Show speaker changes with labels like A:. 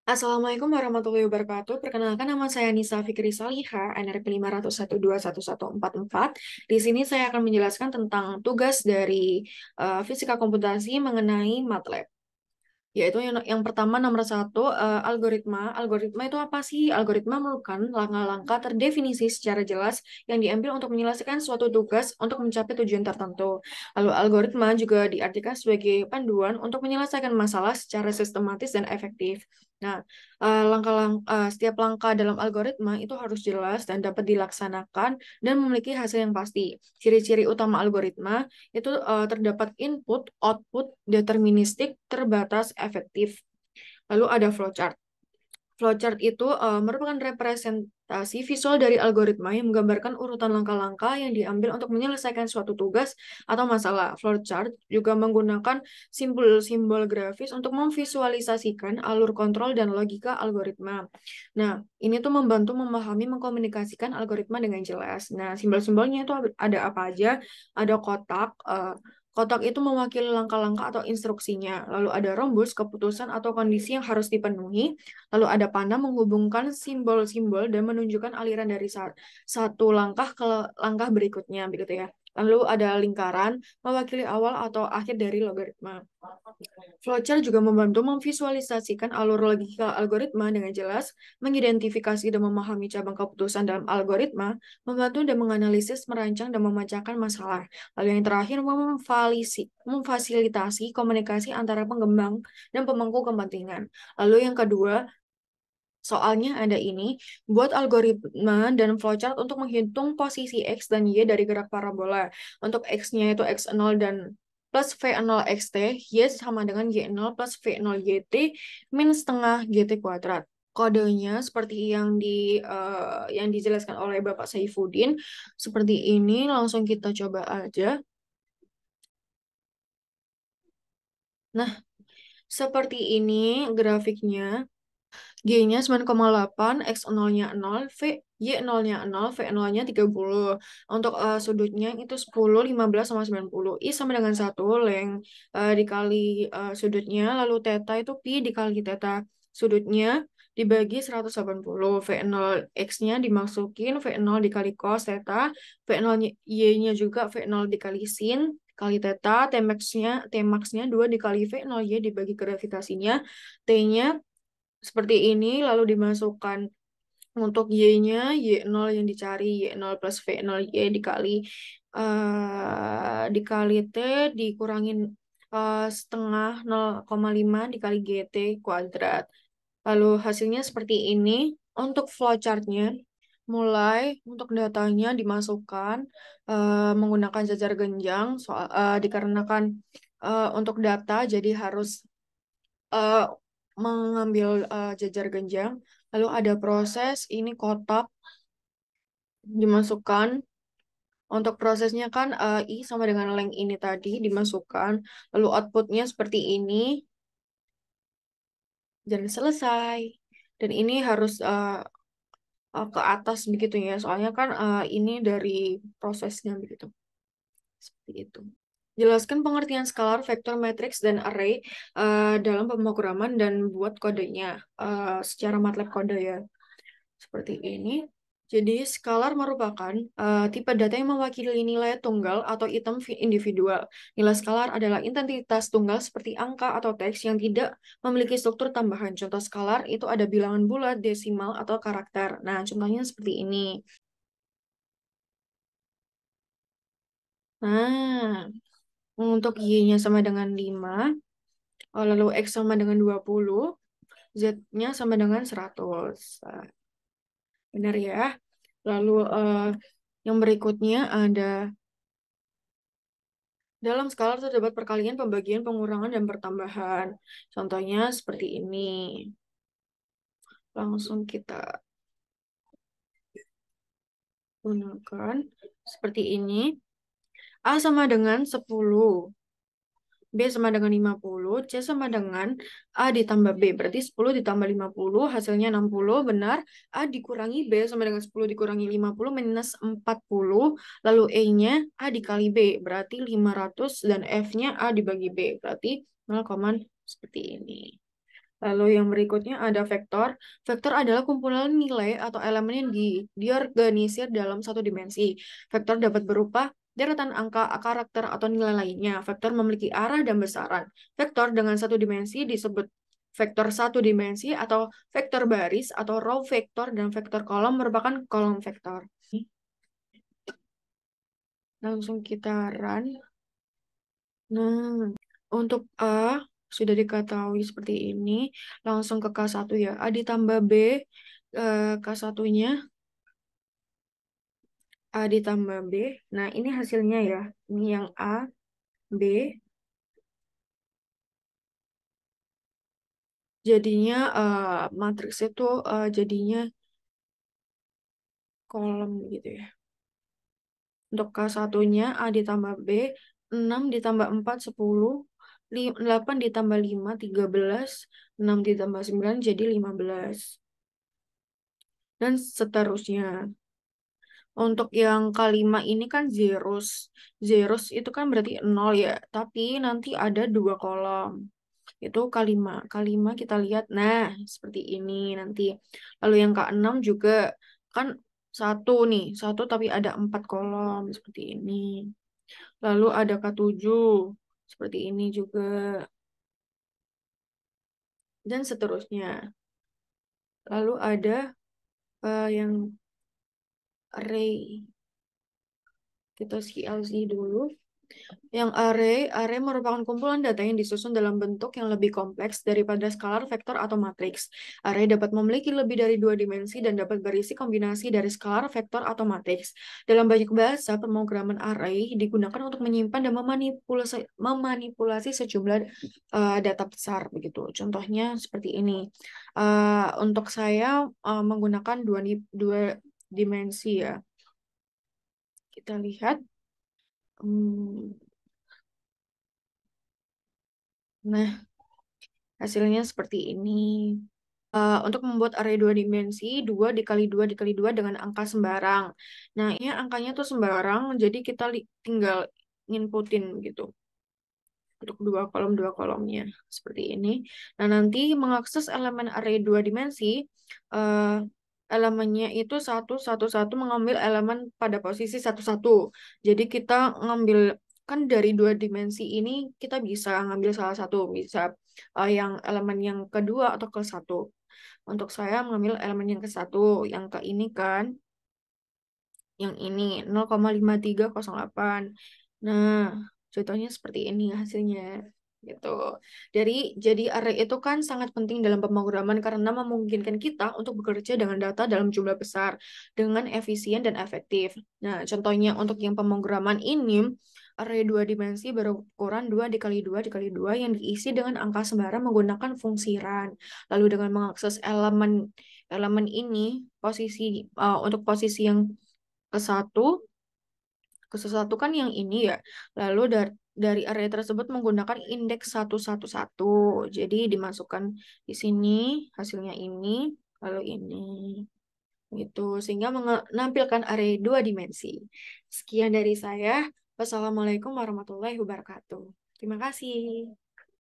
A: Assalamualaikum warahmatullahi wabarakatuh. Perkenalkan nama saya Nisa Fikri Saliha, NRP 501211444. Di sini saya akan menjelaskan tentang tugas dari fisika komputasi mengenai MATLAB. Yaitu yang pertama nomor satu, algoritma. Algoritma itu apa sih? Algoritma merupakan langkah-langkah terdefinisi secara jelas yang diambil untuk menyelesaikan suatu tugas untuk mencapai tujuan tertentu. Lalu algoritma juga diartikan sebagai panduan untuk menyelesaikan masalah secara sistematis dan efektif. Nah, setiap langkah dalam algoritma itu harus jelas dan dapat dilaksanakan dan memiliki hasil yang pasti. Ciri-ciri utama algoritma itu terdapat input, output, deterministik, terbatas, efektif. Lalu ada flowchart. Flowchart itu merupakan representasi visual dari algoritma yang menggambarkan urutan langkah-langkah yang diambil untuk menyelesaikan suatu tugas atau masalah. Flowchart juga menggunakan simbol-simbol grafis untuk memvisualisasikan alur kontrol dan logika algoritma. Nah, ini tuh membantu memahami, mengkomunikasikan algoritma dengan jelas. Nah, simbol-simbolnya itu ada apa aja? Ada kotak, kotak itu mewakili langkah-langkah atau instruksinya. Lalu ada rombus, keputusan atau kondisi yang harus dipenuhi. Lalu ada panah menghubungkan simbol-simbol dan menunjukkan aliran dari satu langkah ke langkah berikutnya, begitu ya. Lalu ada lingkaran mewakili awal atau akhir dari logaritma. Flowchart juga membantu memvisualisasikan alur logika algoritma dengan jelas, mengidentifikasi dan memahami cabang keputusan dalam algoritma, membantu dan menganalisis, merancang, dan memecahkan masalah. Lalu yang terakhir, memfasilitasi komunikasi antara pengembang dan pemangku kepentingan. Lalu yang kedua, soalnya ada ini, buat algoritma dan flowchart untuk menghitung posisi X dan Y dari gerak parabola. Untuk X-nya itu X0 dan plus V0 XT, Y sama dengan Y0 plus V0 YT, min setengah GT kuadrat. Kodenya seperti yang dijelaskan oleh Bapak Saifuddin, seperti ini, langsung kita coba aja. Nah, seperti ini grafiknya. G-nya 9,8, X0-nya 0, Y0-nya 0, V0-nya 30. Untuk sudutnya itu 10, 15, sama 90. I sama dengan 1, leng dikali sudutnya, lalu theta itu pi dikali theta sudutnya dibagi 180. V0 X-nya dimasukin, V0 dikali cos theta, V0 Y-nya juga V0 dikali sin, kali theta, T-max-nya 2 dikali V0 Y dibagi gravitasinya, T-nya seperti ini, lalu dimasukkan untuk Y-nya, Y0 yang dicari, Y0 plus V0 Y dikali T, dikurangin setengah 0,5 dikali GT kuadrat. Lalu hasilnya seperti ini. Untuk flowchart-nya, mulai untuk datanya dimasukkan menggunakan jajar genjang, dikarenakan untuk data jadi harus eh, mengambil jajar genjang. Lalu ada proses, ini kotak dimasukkan. Untuk prosesnya kan I sama dengan length ini tadi dimasukkan. Lalu outputnya seperti ini. Dan selesai. Dan ini harus ke atas begitu ya. Soalnya kan ini dari prosesnya begitu. Seperti itu. Jelaskan pengertian skalar, vektor, matriks, dan array dalam pemrograman dan buat kodenya secara MATLAB kode ya. Seperti ini. Jadi, skalar merupakan tipe data yang mewakili nilai tunggal atau item individual. Nilai skalar adalah identitas tunggal seperti angka atau teks yang tidak memiliki struktur tambahan. Contoh skalar itu ada bilangan bulat, desimal, atau karakter. Nah, contohnya seperti ini. Nah, untuk Y-nya sama dengan 5, lalu X sama dengan 20, Z-nya sama dengan 100. Nah, benar ya. Lalu yang berikutnya ada dalam skala terdapat perkalian, pembagian, pengurangan, dan pertambahan. Contohnya seperti ini. Langsung kita gunakan seperti ini. A sama dengan 10. B sama dengan 50, C sama dengan A ditambah B. Berarti 10 ditambah 50, hasilnya 60, benar. A dikurangi B sama dengan 10 dikurangi 50, minus 40. Lalu E-nya A dikali B, berarti 500. Dan F-nya A dibagi B, berarti 0, seperti ini. Lalu yang berikutnya ada vektor. Vektor adalah kumpulan nilai atau elemen yang diorganisir dalam satu dimensi. Vektor dapat berupa deretan angka, karakter, atau nilai lainnya. Vektor memiliki arah dan besaran. Vektor dengan satu dimensi disebut vektor satu dimensi atau vektor baris atau row vektor, dan vektor kolom merupakan kolom vektor. Langsung kita run. Nah, untuk A sudah diketahui seperti ini. Langsung ke K1 ya. A ditambah B, K1-nya A ditambah B. Nah, ini hasilnya ya. Ini yang A, B. Jadinya matriks itu jadinya kolom gitu ya. Untuk K1-nya A ditambah B, 6 ditambah 4, 10. 8 ditambah 5, 13. 6 ditambah 9 jadi 15. Dan seterusnya. Untuk yang kelima ini kan zeros. Zeros itu kan berarti nol ya. Tapi nanti ada dua kolom. Itu kelima. Kelima kita lihat. Nah, seperti ini nanti. Lalu yang keenam juga kan satu nih. Satu tapi ada empat kolom. Seperti ini. Lalu ada ketujuh. Seperti ini juga. Dan seterusnya. Lalu ada yang array. Kita CLC dulu. Yang array merupakan kumpulan data yang disusun dalam bentuk yang lebih kompleks daripada skalar, vektor, atau matriks. Array dapat memiliki lebih dari dua dimensi dan dapat berisi kombinasi dari skalar, vektor, atau matriks. Dalam banyak bahasa, pemrograman array digunakan untuk menyimpan dan memanipulasi sejumlah data besar. Begitu. Contohnya seperti ini. Untuk saya menggunakan dua dimensi ya. Kita lihat. Nah, hasilnya seperti ini. Untuk membuat array dua dimensi, 2 dikali 2 dikali 2 dengan angka sembarang. Nah, ini angkanya tuh sembarang, jadi kita tinggal inputin gitu. Untuk dua kolomnya. Seperti ini. Nah, nanti mengakses elemen array dua dimensi, eh, elemennya itu satu mengambil elemen pada posisi satu satu. Jadi kita ngambil, kan dari dua dimensi ini kita bisa ngambil salah satu, bisa yang elemen yang kedua atau ke satu. Untuk saya mengambil elemen yang ke satu, yang ke ini kan, yang ini 0,5308. Nah, contohnya seperti ini hasilnya. Gitu. Jadi array itu kan sangat penting dalam pemrograman karena memungkinkan kita untuk bekerja dengan data dalam jumlah besar dengan efisien dan efektif. Nah, contohnya untuk yang pemrograman ini, array dua dimensi berukuran 2 dikali 2 dikali 2 yang diisi dengan angka sembarang menggunakan fungsi run. Lalu dengan mengakses elemen elemen ini, untuk posisi yang ke satu, kan yang ini ya. Lalu dari array tersebut menggunakan indeks 111. Jadi dimasukkan di sini hasilnya ini, lalu ini. Gitu, sehingga menampilkan array dua dimensi. Sekian dari saya. Wassalamualaikum warahmatullahi wabarakatuh. Terima kasih.